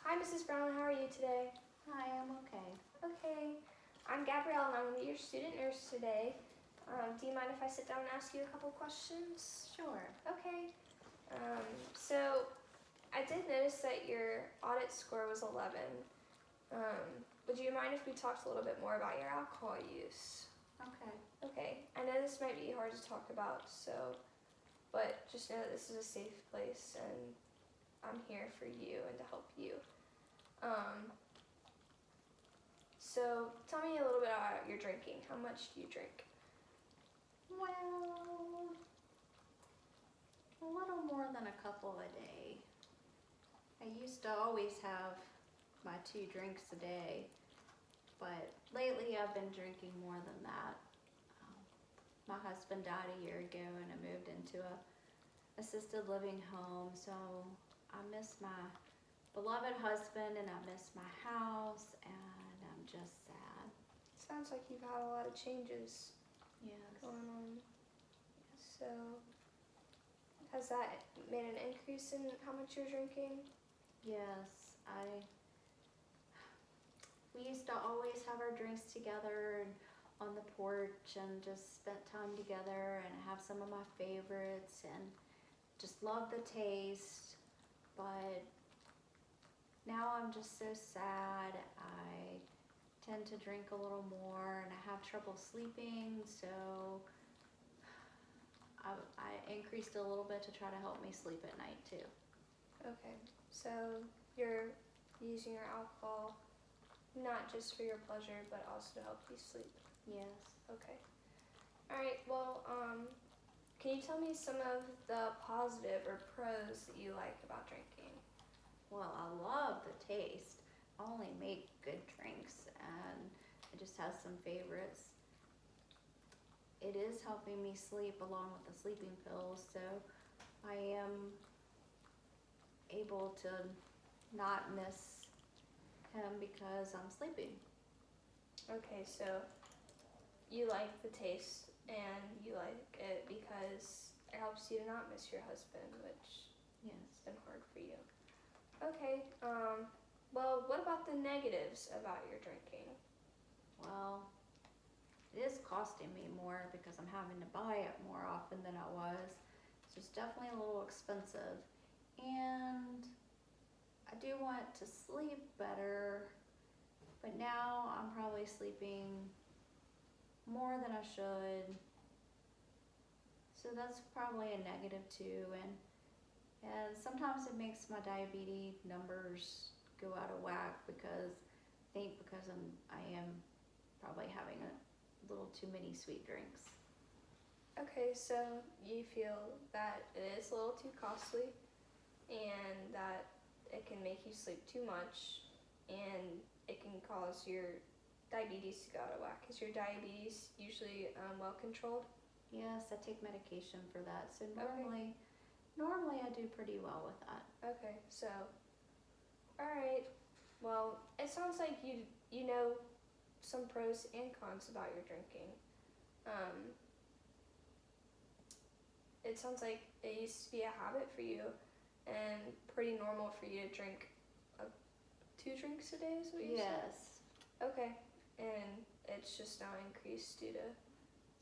Hi, Mrs. Brown. How are you today? Hi, I'm okay. Okay. I'm Gabrielle, and I'm going to be your student nurse today. Do you mind if I sit down and ask you a couple questions? Sure. Okay. So I did notice that your audit score was 11. Would you mind if we talked a little bit more about your alcohol use? Okay. Okay. I know this might be hard to talk about, but just know that this is a safe place, and I'm here for you and to help you. So tell me a little bit about your drinking. How much do you drink? Well, a little more than a couple a day. I used to always have my 2 drinks a day, but lately I've been drinking more than that. My husband died a year ago and I moved into a assisted living home, so I miss my beloved husband and I miss my house and I'm just sad. Sounds like you've had a lot of changes Yes. going on. So has that made an increase in how much you're drinking? Yes, we used to always have our drinks together and on the porch and just spent time together and have some of my favorites and just love the taste. But now I'm just so sad. I tend to drink a little more and I have trouble sleeping, so I increased a little bit to try to help me sleep at night too. Okay. So you're using your alcohol not just for your pleasure, but also to help you sleep. Yes. Okay. All right. Well, can you tell me some of the positive or pros that you like about drinking? Well, I love the taste. I only make good drinks and I just have some favorites. It is helping me sleep along with the sleeping pills, so I am able to not miss him because I'm sleeping. Okay, so you like the taste and you like it because it helps you to not miss your husband, which Yes. has been hard for you. Okay, well, what about the negatives about your drinking? Well, it is costing me more because I'm having to buy it more often than I was. So it's definitely a little expensive. And I do want to sleep better, but now I'm probably sleeping more than I should. So that's probably a negative too. And sometimes it makes my diabetes numbers go out of whack because I think because I am probably having a little too many sweet drinks. Okay, so you feel that it is a little too costly and that it can make you sleep too much and it can cause your diabetes to go out of whack. Is your diabetes usually well controlled? Yes, I take medication for that. So Okay. normally I do pretty well with that. Okay, so, all right. Well, it sounds like you know some pros and cons about your drinking. It sounds like it used to be a habit for you and pretty normal for you to drink 2 drinks a day is what you said? Yes. Okay, and it's just now increased due to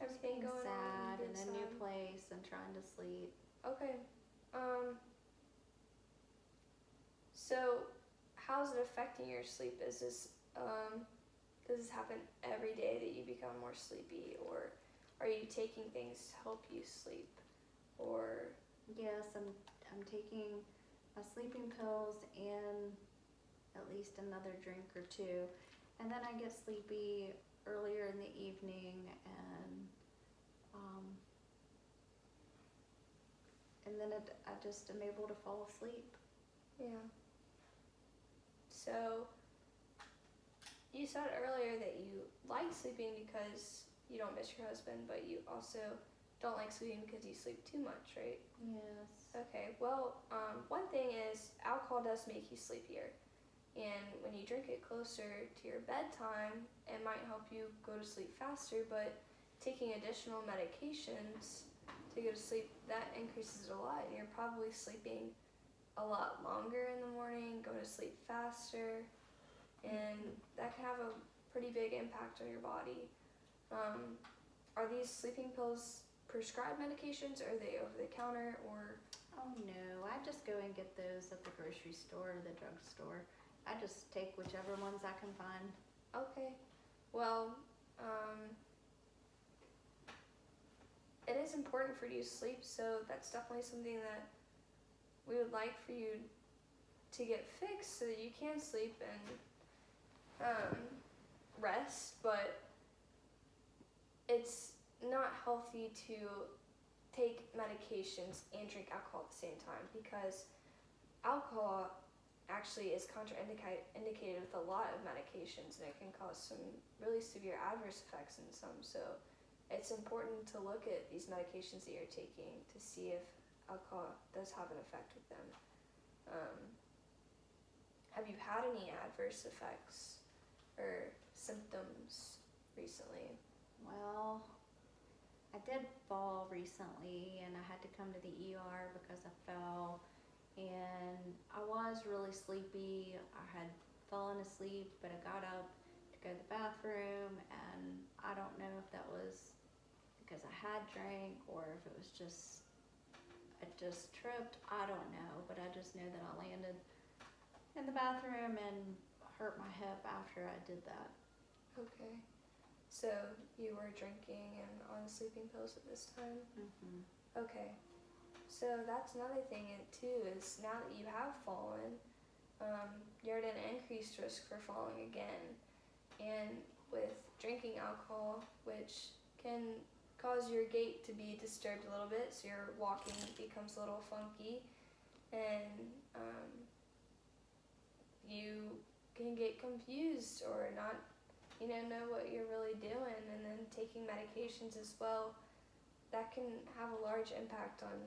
Just everything being going on. sad in being a new sad. place and trying to sleep. Okay. So how's it affecting your sleep? Is this does this happen every day that you become more sleepy, or are you taking things to help you sleep? Or Yes, I'm taking my sleeping pills and at least another drink or 2, and then I get sleepy earlier in the evening and then I just am able to fall asleep. yeah. So you said earlier that you like sleeping because you don't miss your husband, but you also don't like sleeping because you sleep too much, right? Yes. Okay, well, one thing is alcohol does make you sleepier. And when you drink it closer to your bedtime, it might help you go to sleep faster, but taking additional medications to go to sleep, that increases it a lot, and you're probably sleeping a lot longer in the morning, go to sleep faster, and that can have a pretty big impact on your body. Are these sleeping pills prescribed medications, or are they over the counter, or? Oh no, I just go and get those at the grocery store or the drugstore. I just take whichever ones I can find. Okay, well, it is important for you to sleep, so that's definitely something that we would like for you to get fixed so that you can sleep and rest, but it's not healthy to take medications and drink alcohol at the same time, because alcohol actually is contraindicated with a lot of medications, and it can cause some really severe adverse effects in some. So it's important to look at these medications that you're taking to see if alcohol does have an effect with them. Have you had any adverse effects or symptoms recently? Well, I did fall recently and I had to come to the ER because I fell, and I was really sleepy. I had fallen asleep, but I got up to go to the bathroom, and I don't know if that was because I had drank or if it was just I just tripped. I don't know, but I just know that I landed in the bathroom and hurt my hip after I did that. Okay. So you were drinking and on sleeping pills at this time? Mm-hmm. Okay. So that's another thing too, is now that you have fallen, you're at an increased risk for falling again. And with drinking alcohol, which can cause your gait to be disturbed a little bit, so your walking becomes a little funky, and you can get confused or not know what you're really doing. And then taking medications as well, that can have a large impact on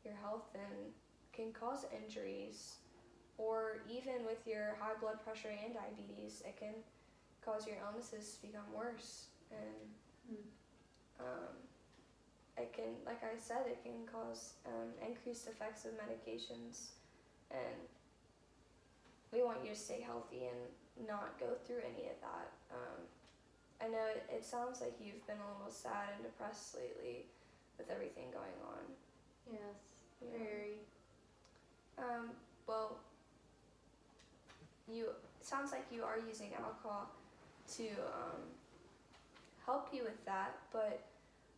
your health and can cause injuries. Or even with your high blood pressure and diabetes, it can cause your illnesses to become worse. And it can, like I said, it can cause increased effects of medications. And we want you to stay healthy and not go through any of that. I know it sounds like you've been a little sad and depressed lately with everything going on. Yes, Yeah. very. Well, it sounds like you are using alcohol to help you with that, but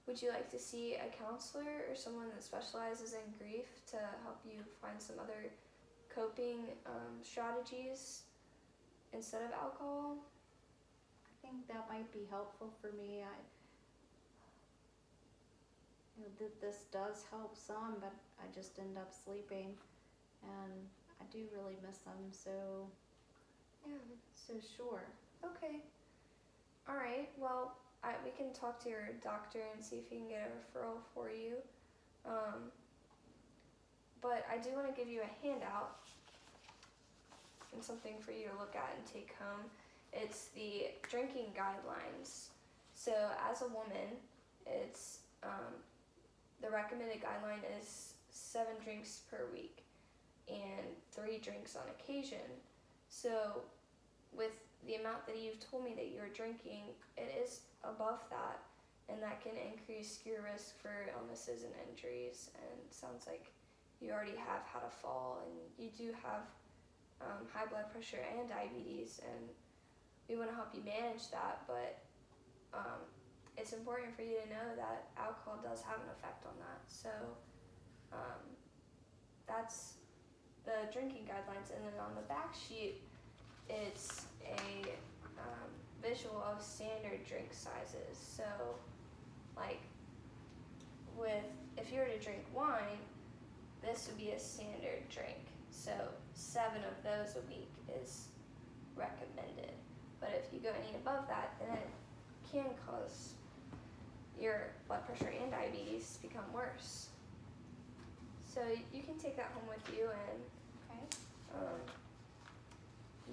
would you like to see a counselor or someone that specializes in grief to help you find some other coping strategies instead of alcohol? I think that might be helpful for me. This does help some, but I just end up sleeping, and I do really miss them. So sure. Okay. All right. Well, we can talk to your doctor and see if he can get a referral for you. But I do want to give you a handout and something for you to look at and take home. It's the drinking guidelines. So as a woman, it's the recommended guideline is 7 drinks per week and 3 drinks on occasion. So with the amount that you've told me that you're drinking, it is above that, and that can increase your risk for illnesses and injuries. And it sounds like you already have had a fall, and you do have high blood pressure and diabetes, and we want to help you manage that, but it's important for you to know that alcohol does have an effect on that. So that's the drinking guidelines. And then on the back sheet, it's a visual of standard drink sizes. So like if you were to drink wine, this would be a standard drink. So 7 of those a week is recommended. But if you go any above that, then it can cause your blood pressure and diabetes to become worse. So you can take that home with you and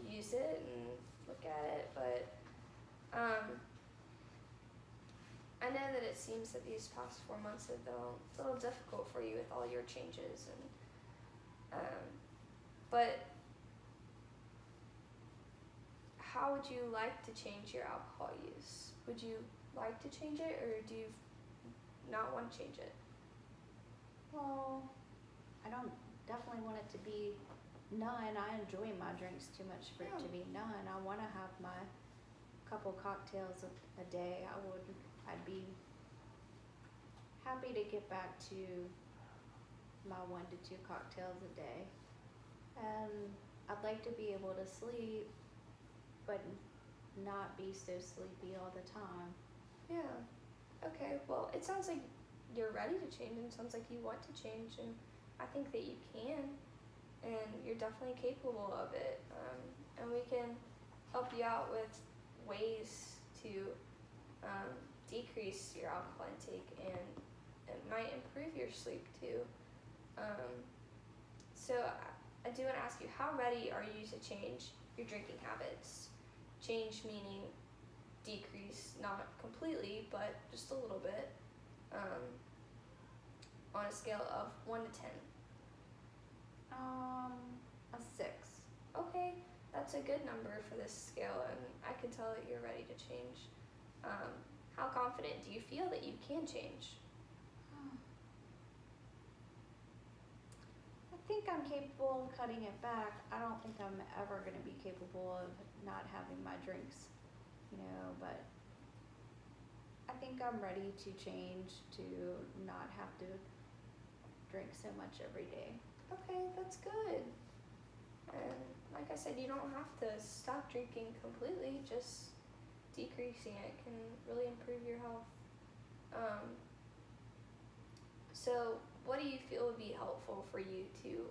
use it and look at it. But I know that it seems that these past 4 months have been a little difficult for you with all your changes, and but how would you like to change your alcohol use? Would you like to change it, or do you not want to change it? Well, I don't definitely want it to be none. I enjoy my drinks too much for it to be none. I want to have my couple cocktails a day. I'd be happy to get back to my 1 to 2 cocktails a day. And I'd like to be able to sleep, but not be so sleepy all the time. Yeah. Okay, well, it sounds like you're ready to change, and it sounds like you want to change, and I think that you can, and you're definitely capable of it. And we can help you out with ways to decrease your alcohol intake, and it might improve your sleep too. So I do want to ask you, how ready are you to change your drinking habits? Change meaning decrease, not completely, but just a little bit, on a scale of 1 to 10. A 6. Okay, that's a good number for this scale, and I can tell that you're ready to change. How confident do you feel that you can change? I think I'm capable of cutting it back. I don't think I'm ever going to be capable of not having my drinks, but I think I'm ready to change to not have to drink so much every day. Okay, that's good. And like I said, you don't have to stop drinking completely, just decreasing it can really improve your health. So what do you feel would be helpful for you to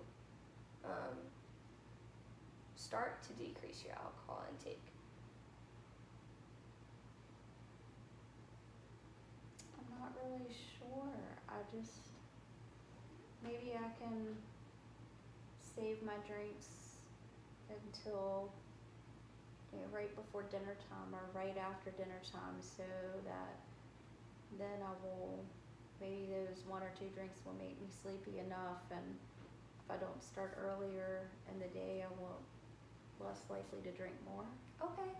start to decrease your alcohol intake? I'm not really sure. Maybe I can save my drinks until right before dinner time or right after dinner time, so that then maybe those 1 or 2 drinks will make me sleepy enough, and if I don't start earlier in the day, I will less likely to drink more. Okay.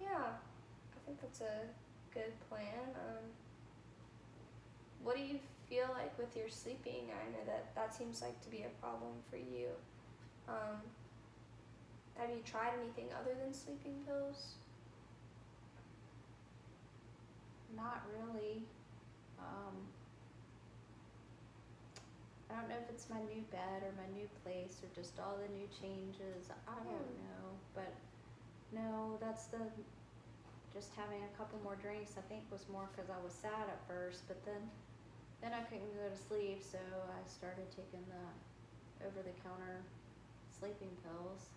Yeah, I think that's a good plan. What do you feel like with your sleeping? I know that seems like to be a problem for you. Have you tried anything other than sleeping pills? Not really. I don't know if it's my new bed or my new place or just all the new changes. I don't know, but no, just having a couple more drinks, I think, was more because I was sad at first, but then I couldn't go to sleep, so I started taking the over-the-counter sleeping pills.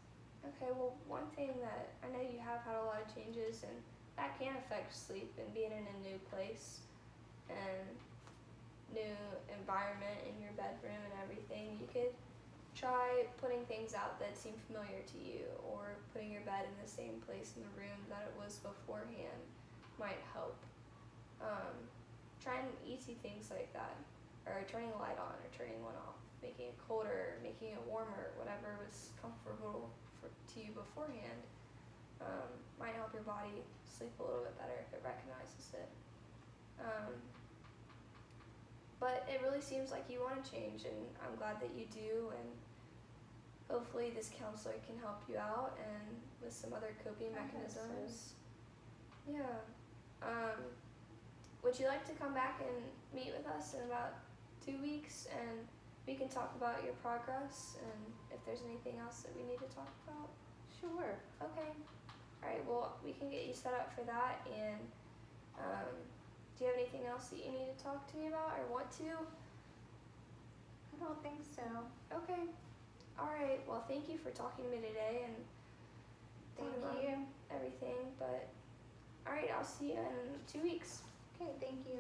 Okay, well, one thing that I know you have had a lot of changes, and that can affect sleep, and being in a new place and new environment in your bedroom and everything. You could try putting things out that seem familiar to you, or putting your bed in the same place in the room that it was beforehand might help. Trying easy things like that, or turning a light on or turning one off, making it colder, making it warmer, whatever was comfortable to you beforehand, might help your body sleep a little bit better if it recognizes it. But it really seems like you want to change, and I'm glad that you do, and hopefully this counselor can help you out and with some other coping mechanisms. Yeah. Would you like to come back and meet with us in about 2 weeks, and we can talk about your progress and if there's anything else that we need to talk about? Sure. Okay. Alright, well, we can get you set up for that, and do you have anything else that you need to talk to me about or want to? I don't think so. Okay. Alright, well, thank you for talking to me today and Thank you. everything, but alright, I'll see you in 2 weeks. Okay, thank you.